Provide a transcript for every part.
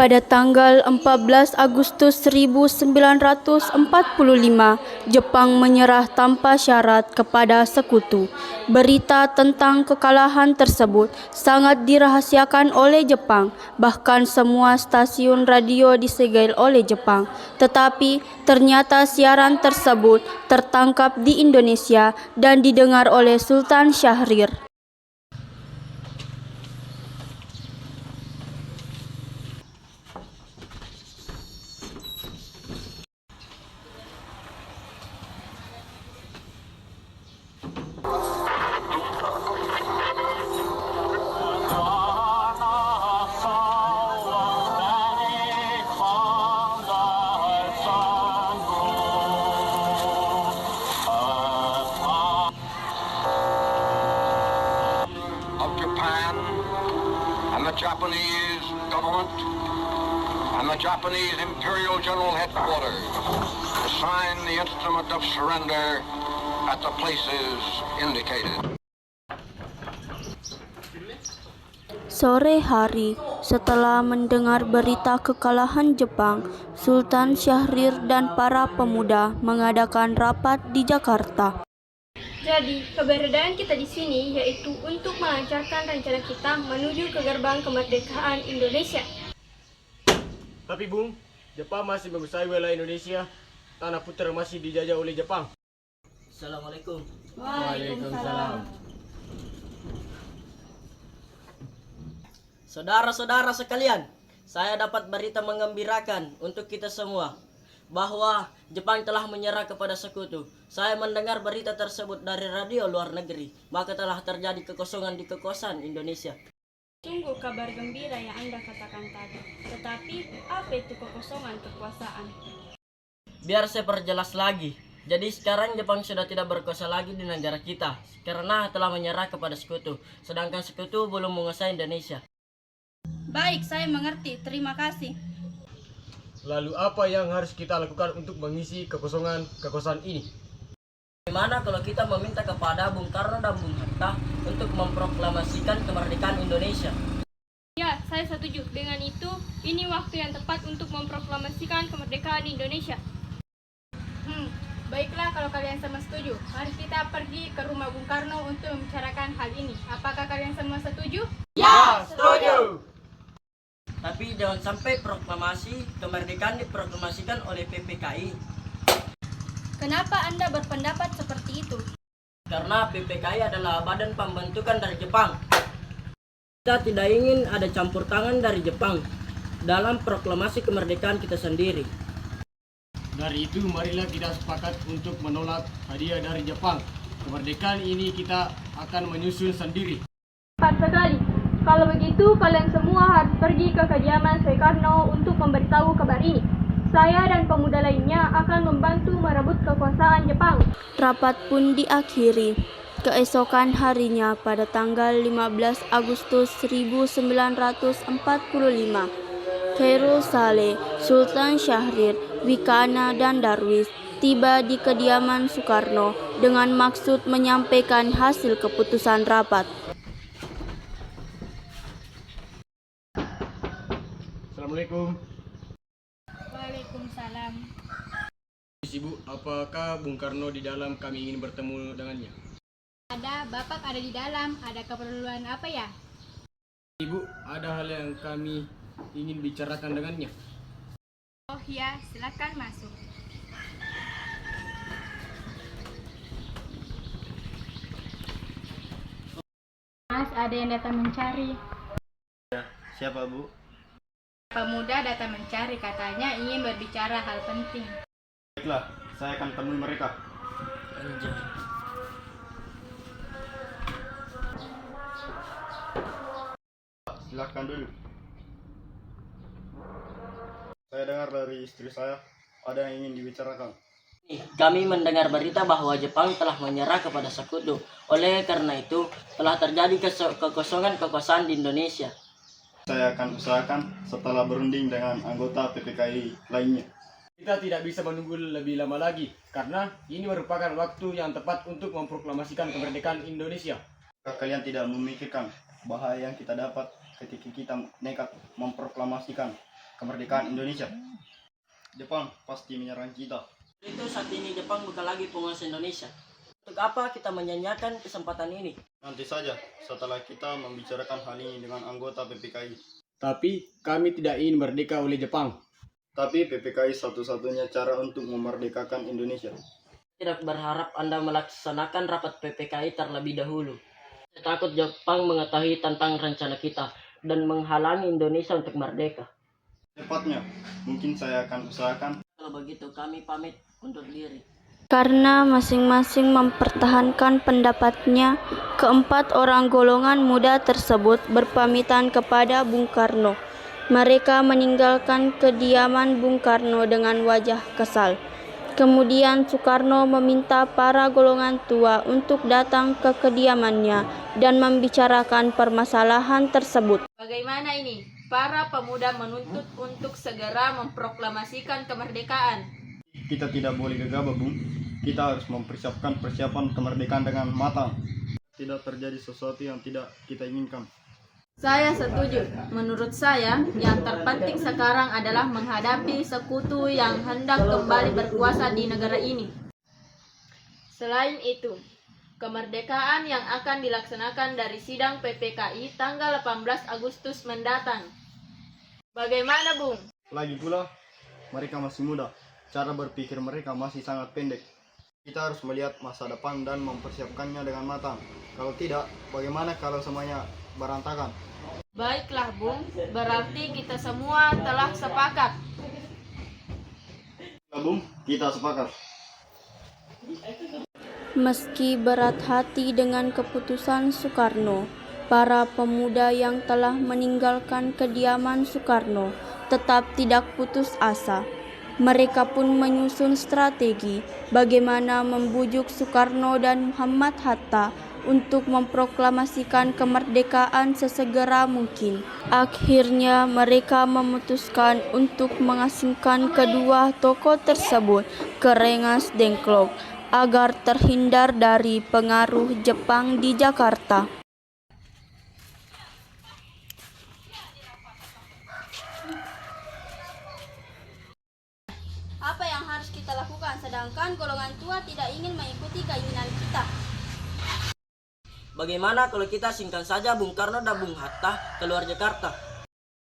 Pada tanggal 14 Agustus 1945, Jepang menyerah tanpa syarat kepada Sekutu. Berita tentang kekalahan tersebut sangat dirahasiakan oleh Jepang, bahkan semua stasiun radio disegel oleh Jepang. Tetapi ternyata siaran tersebut tertangkap di Indonesia dan didengar oleh Sultan Syahrir. Japan and the Japanese government and the Japanese Imperial General Headquarters to sign the instrument of surrender at the places indicated. Sore hari, setelah mendengar berita kekalahan Jepang, Sultan Syahrir dan para pemuda mengadakan rapat di Jakarta. Jadi, keberadaan kita di sini yaitu untuk melancarkan rencana kita menuju ke gerbang kemerdekaan Indonesia. Tapi Bung, Jepang masih menguasai wilayah Indonesia. Tanah putra masih dijajah oleh Jepang. Assalamualaikum. Waalaikumsalam. Saudara-saudara sekalian, saya dapat berita menggembirakan untuk kita semua bahwa Jepang telah menyerah kepada Sekutu. Saya mendengar berita tersebut dari radio luar negeri, maka telah terjadi kekosongan di kekuasaan Indonesia. Sungguh kabar gembira yang Anda katakan tadi. Tetapi, apa itu kekosongan kekuasaan? Biar saya perjelas lagi. Jadi sekarang Jepang sudah tidak berkuasa lagi di negara kita karena telah menyerah kepada Sekutu, sedangkan Sekutu belum menguasai Indonesia. Baik, saya mengerti. Terima kasih. Lalu apa yang harus kita lakukan untuk mengisi kekosongan ini? Bagaimana kalau kita meminta kepada Bung Karno dan Bung Hatta untuk memproklamasikan kemerdekaan Indonesia? Ya, saya setuju. Dengan itu, ini waktu yang tepat untuk memproklamasikan kemerdekaan Indonesia. Baiklah, kalau kalian semua setuju, mari kita pergi ke rumah Bung Karno untuk membicarakan hal ini. Apakah kalian semua setuju? Ya, setuju! Tapi jangan sampai proklamasi kemerdekaan diproklamasikan oleh PPKI. Kenapa Anda berpendapat seperti itu? Karena PPKI adalah badan pembentukan dari Jepang. Kita tidak ingin ada campur tangan dari Jepang dalam proklamasi kemerdekaan kita sendiri. Dari itu marilah kita sepakat untuk menolak hadiah dari Jepang. Kemerdekaan ini kita akan menyusun sendiri. Tepat sekali. Kalau begitu, kalian semua harus pergi ke kediaman Soekarno untuk memberitahu kabar ini. Saya dan pemuda lainnya akan membantu merebut kekuasaan Jepang. Rapat pun diakhiri. Keesokan harinya pada tanggal 15 Agustus 1945, Khairul Saleh, Sultan Syahrir, Wikana dan Darwis tiba di kediaman Soekarno dengan maksud menyampaikan hasil keputusan rapat. Assalamualaikum. Waalaikumsalam. Ibu, apakah Bung Karno di dalam? Kami ingin bertemu dengannya. Ada, Bapak ada di dalam. Ada keperluan apa ya? Ibu, ada hal yang kami ingin bicarakan dengannya. Oh ya, silakan masuk. Mas, ada yang datang mencari. Siapa, Bu? Pemuda datang mencari, katanya ingin berbicara hal penting. Baiklah, saya akan temui mereka. Anjay. Silakan dulu. Saya dengar dari istri saya ada yang ingin dibicarakan. Kami mendengar berita bahwa Jepang telah menyerah kepada Sekutu. Oleh karena itu, telah terjadi kekosongan kekuasaan di Indonesia. Saya akan usahakan setelah berunding dengan anggota PPKI lainnya. Kita tidak bisa menunggu lebih lama lagi, karena ini merupakan waktu yang tepat untuk memproklamasikan kemerdekaan Indonesia. Jika kalian tidak memikirkan bahaya yang kita dapat ketika kita nekat memproklamasikan kemerdekaan Indonesia. Jepang pasti menyerang kita. Itu saat ini Jepang bukan lagi penguasa Indonesia. Untuk apa kita menyanyiakan kesempatan ini? Nanti saja setelah kita membicarakan hal ini dengan anggota PPKI. Tapi kami tidak ingin merdeka oleh Jepang. Tapi PPKI satu-satunya cara untuk memerdekakan Indonesia. Tidak berharap Anda melaksanakan rapat PPKI terlebih dahulu. Saya takut Jepang mengetahui tentang rencana kita dan menghalangi Indonesia untuk merdeka. Cepatnya, mungkin saya akan usahakan. Kalau begitu kami pamit undur diri. Karena masing-masing mempertahankan pendapatnya, keempat orang golongan muda tersebut berpamitan kepada Bung Karno. Mereka meninggalkan kediaman Bung Karno dengan wajah kesal. Kemudian Soekarno meminta para golongan tua untuk datang ke kediamannya dan membicarakan permasalahan tersebut. Bagaimana ini? Para pemuda menuntut untuk segera memproklamasikan kemerdekaan. Kita tidak boleh gegabah, Bung. Kita harus mempersiapkan persiapan kemerdekaan dengan matang. Tidak terjadi sesuatu yang tidak kita inginkan. Saya setuju. Menurut saya, yang terpenting sekarang adalah menghadapi sekutu yang hendak kembali berkuasa di negara ini. Selain itu, kemerdekaan yang akan dilaksanakan dari sidang PPKI tanggal 18 Agustus mendatang. Bagaimana, Bung? Lagi pula, mereka masih muda. Cara berpikir mereka masih sangat pendek. Kita harus melihat masa depan dan mempersiapkannya dengan matang. Kalau tidak, bagaimana kalau semuanya berantakan? Baiklah, Bung. Berarti kita semua telah sepakat. Bung, kita sepakat. Meski berat hati dengan keputusan Soekarno, para pemuda yang telah meninggalkan kediaman Soekarno tetap tidak putus asa. Mereka pun menyusun strategi bagaimana membujuk Soekarno dan Muhammad Hatta untuk memproklamasikan kemerdekaan sesegera mungkin. Akhirnya mereka memutuskan untuk mengasingkan kedua tokoh tersebut ke Rengas Dengklok agar terhindar dari pengaruh Jepang di Jakarta. Apa yang harus kita lakukan sedangkan golongan tua tidak ingin mengikuti keinginan kita? Bagaimana kalau kita singkirkan saja Bung Karno dan Bung Hatta keluar Jakarta?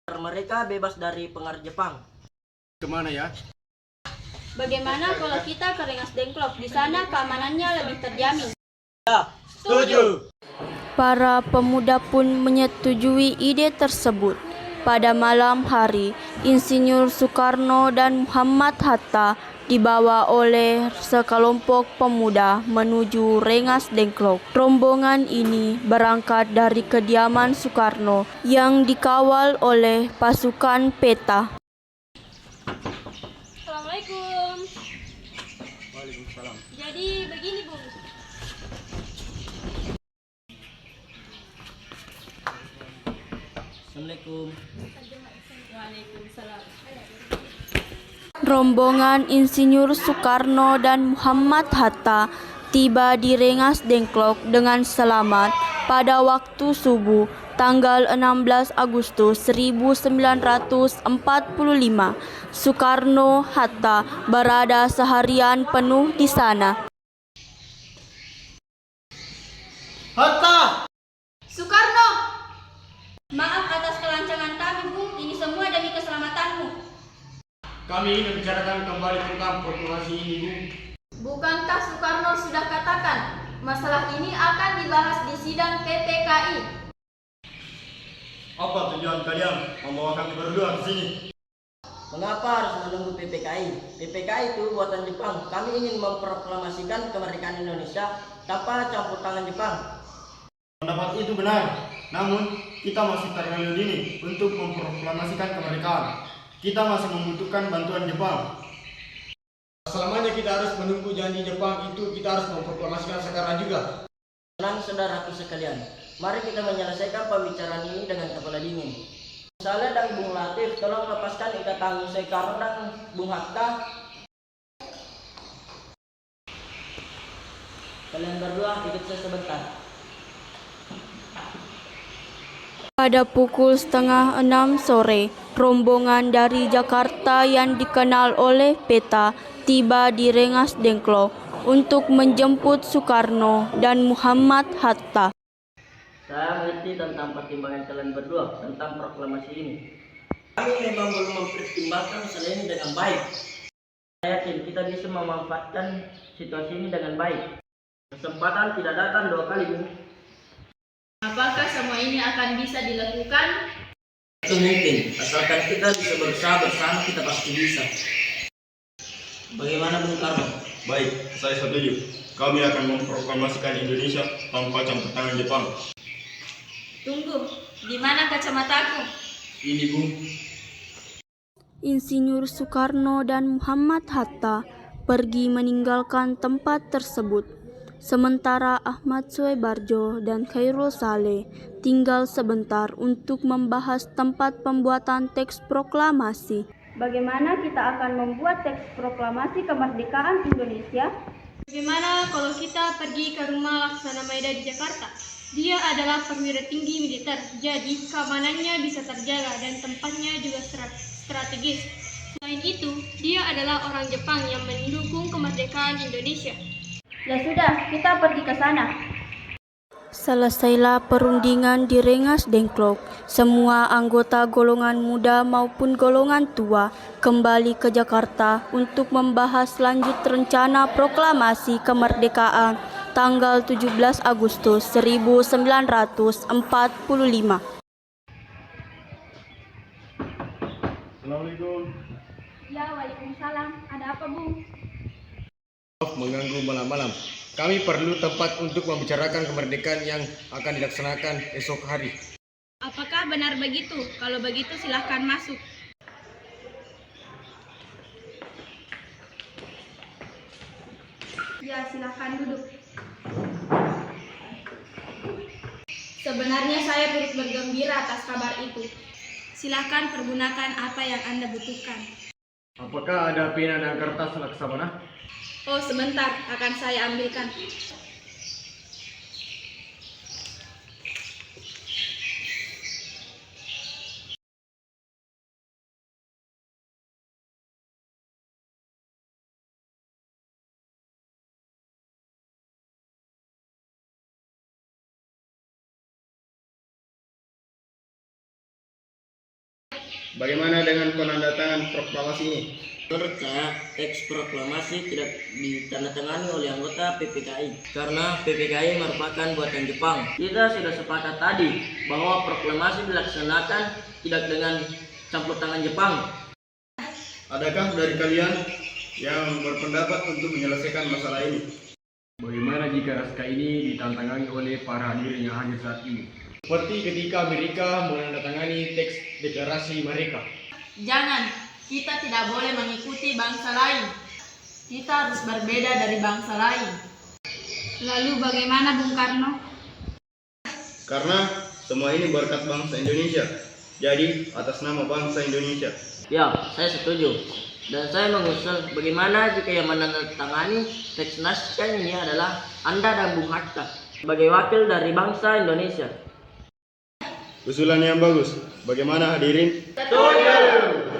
Agar mereka bebas dari pengaruh Jepang. Kemana ya? Bagaimana kalau kita ke Rengas Dengklok? Di sana keamanannya lebih terjamin. Ya, Setuju! Para pemuda pun menyetujui ide tersebut. Pada malam hari, Insinyur Soekarno dan Muhammad Hatta dibawa oleh sekelompok pemuda menuju Rengas Dengklok. Rombongan ini berangkat dari kediaman Soekarno yang dikawal oleh pasukan peta. Assalamualaikum. Waalaikumsalam. Jadi begini, Bung. Assalamualaikum. Waalaikumsalam. Rombongan Insinyur Soekarno dan Muhammad Hatta tiba di Rengas Dengklok dengan selamat pada waktu subuh tanggal 16 Agustus 1945. Soekarno Hatta berada seharian penuh di sana. Hatta! Soekarno! Maaf atas kelancangan kami, Bung. Ini semua demi keselamatanmu. Kami ingin membicarakan kembali tentang proklamasi ini, Bung. Bukankah Soekarno sudah katakan masalah ini akan dibahas di sidang PPKI? Apa tujuan kalian membawa kami berdua ke sini? Mengapa harus menunggu PPKI? PPKI itu buatan Jepang. Kami ingin memproklamasikan kemerdekaan Indonesia tanpa campur tangan Jepang. Pendapat itu benar, namun kita masih terlalu dini untuk memproklamasikan kemerdekaan. Kita masih membutuhkan bantuan Jepang. Selamanya kita harus menunggu janji Jepang itu, kita harus memproklamasikan sekarang juga. Tenang saudaraku sekalian, mari kita menyelesaikan pembicaraan ini dengan kepala dingin. Saleh dan Bung Latif, tolong lepaskan ikatan Soekarno dan Bung Hatta. Kalian berdua ikut saya sebentar. Pada pukul 5:30 sore, rombongan dari Jakarta yang dikenal oleh peta tiba di Rengas Dengklok untuk menjemput Soekarno dan Muhammad Hatta. Saya mengerti tentang pertimbangan kalian berdua tentang proklamasi ini. Kami memang belum mempertimbangkan masalah ini dengan baik. Saya yakin kita bisa memanfaatkan situasi ini dengan baik. Kesempatan tidak datang 2 kali, Bung. Apakah semua ini akan bisa dilakukan? Itu mungkin, asalkan kita bisa berusaha bersama, kita pasti bisa. Bagaimana Bung Karno? Baik, saya setuju. Kami akan memproklamasikan Indonesia tanpa campur tangan Jepang. Tunggu, di mana kacamataku? Ini Bung. Insinyur Soekarno dan Muhammad Hatta pergi meninggalkan tempat tersebut. Sementara Ahmad Soebarjo dan Khairul Saleh tinggal sebentar untuk membahas tempat pembuatan teks proklamasi. Bagaimana kita akan membuat teks proklamasi kemerdekaan Indonesia? Bagaimana kalau kita pergi ke rumah Laksana Maeda di Jakarta? Dia adalah perwira tinggi militer, jadi keamanannya bisa terjaga dan tempatnya juga strategis. Selain itu, dia adalah orang Jepang yang mendukung kemerdekaan Indonesia. Ya sudah, kita pergi ke sana. Selesailah perundingan di Rengas Dengklok. Semua anggota golongan muda maupun golongan tua kembali ke Jakarta untuk membahas lanjut rencana proklamasi kemerdekaan tanggal 17 Agustus 1945. Assalamualaikum. Ya, waalaikumsalam. Ada apa, Bung? Maaf mengganggu malam-malam. Kami perlu tempat untuk membicarakan kemerdekaan yang akan dilaksanakan esok hari. Apakah benar begitu? Kalau begitu silahkan masuk. Ya, silahkan duduk. Sebenarnya saya turut bergembira atas kabar itu. Silahkan pergunakan apa yang Anda butuhkan. Apakah ada pena dan kertas Laksamana? Oh, sebentar, akan saya ambilkan. Bagaimana dengan penandatangan proklamasi ini? Menurut saya, teks proklamasi tidak ditandatangani oleh anggota PPKI karena PPKI merupakan buatan Jepang. Kita sudah sepakat tadi bahwa proklamasi dilaksanakan tidak dengan campur tangan Jepang. Adakah dari kalian yang berpendapat untuk menyelesaikan masalah ini? Bagaimana jika naskah ini ditantangani oleh para hadirin yang hadir saat ini? Seperti ketika Amerika menandatangani teks deklarasi mereka. Jangan, kita tidak boleh mengikuti bangsa lain. Kita harus berbeda dari bangsa lain. Lalu bagaimana Bung Karno? Karena semua ini berkat bangsa Indonesia. Jadi atas nama bangsa Indonesia. Ya, saya setuju. Dan saya mengusul bagaimana jika yang menandatangani teks naskah ini adalah Anda dan Bung Hatta sebagai wakil dari bangsa Indonesia. Usulan yang bagus. Bagaimana hadirin?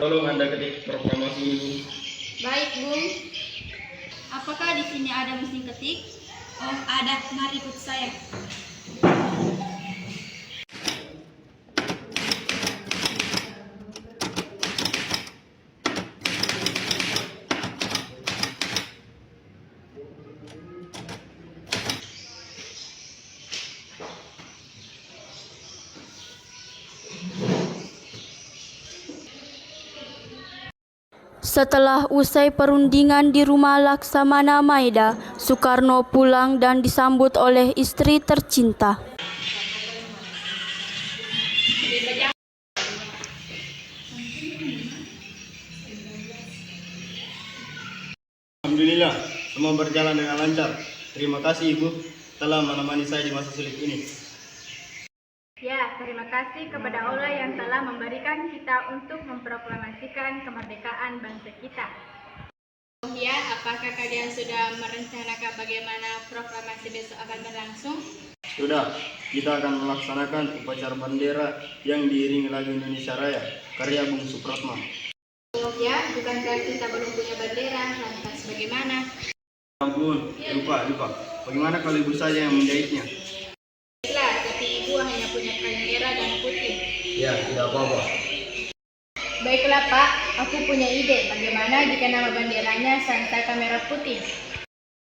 Tolong Anda ketik proklamasi ini. Baik, Bung. Apakah di sini ada mesin ketik? Oh, ada. Mari ikut saya. Setelah usai perundingan di rumah Laksamana Maeda, Soekarno pulang dan disambut oleh istri tercinta. Alhamdulillah, semua berjalan dengan lancar. Terima kasih Ibu telah menemani saya di masa sulit ini. Ya, terima kasih kepada Allah yang telah memberikan kita untuk memproklamasikan kemerdekaan bangsa kita. Oh ya, apakah kalian sudah merencanakan bagaimana proklamasi besok akan berlangsung? Sudah, kita akan melaksanakan upacara bendera yang diiringi lagu Indonesia Raya, karya Bung Supratman. Ya, bukankah kita belum punya bendera? Lantas bagaimana? Ampun, lupa. Bagaimana kalau ibu saja yang menjahitnya? Baiklah, tapi ibu hanya punya kain merah dan putih. Ya, tidak apa-apa. Baiklah Pak, aku punya ide. Bagaimana jika nama benderanya Sansaka Merah Putih?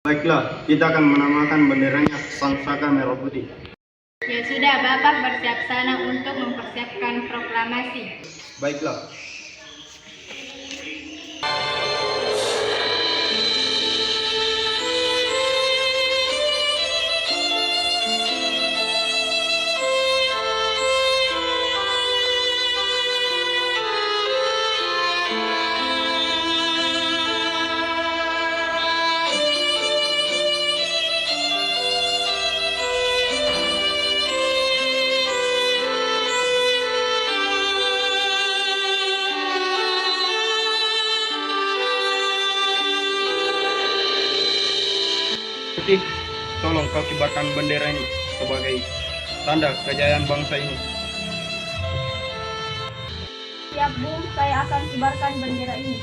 Baiklah, kita akan menamakan benderanya Sansaka Merah Putih. Ya sudah, Bapak bersiap sana untuk mempersiapkan proklamasi. Baiklah. Putih, tolong kau kibarkan bendera ini sebagai tanda kejayaan bangsa ini. Siap Bung, saya akan kibarkan bendera ini.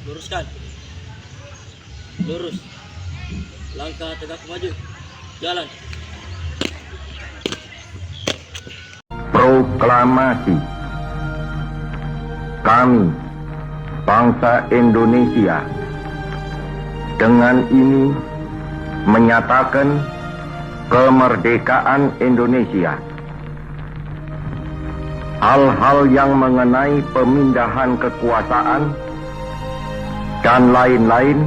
Luruskan. Lurus. Langkah tegak maju. Jalan. Proklamasi. Kami, bangsa Indonesia, dengan ini menyatakan kemerdekaan Indonesia. Hal-hal yang mengenai pemindahan kekuasaan dan lain-lain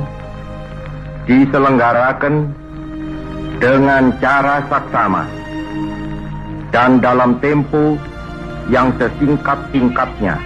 diselenggarakan dengan cara saksama dan dalam tempo yang sesingkat-singkatnya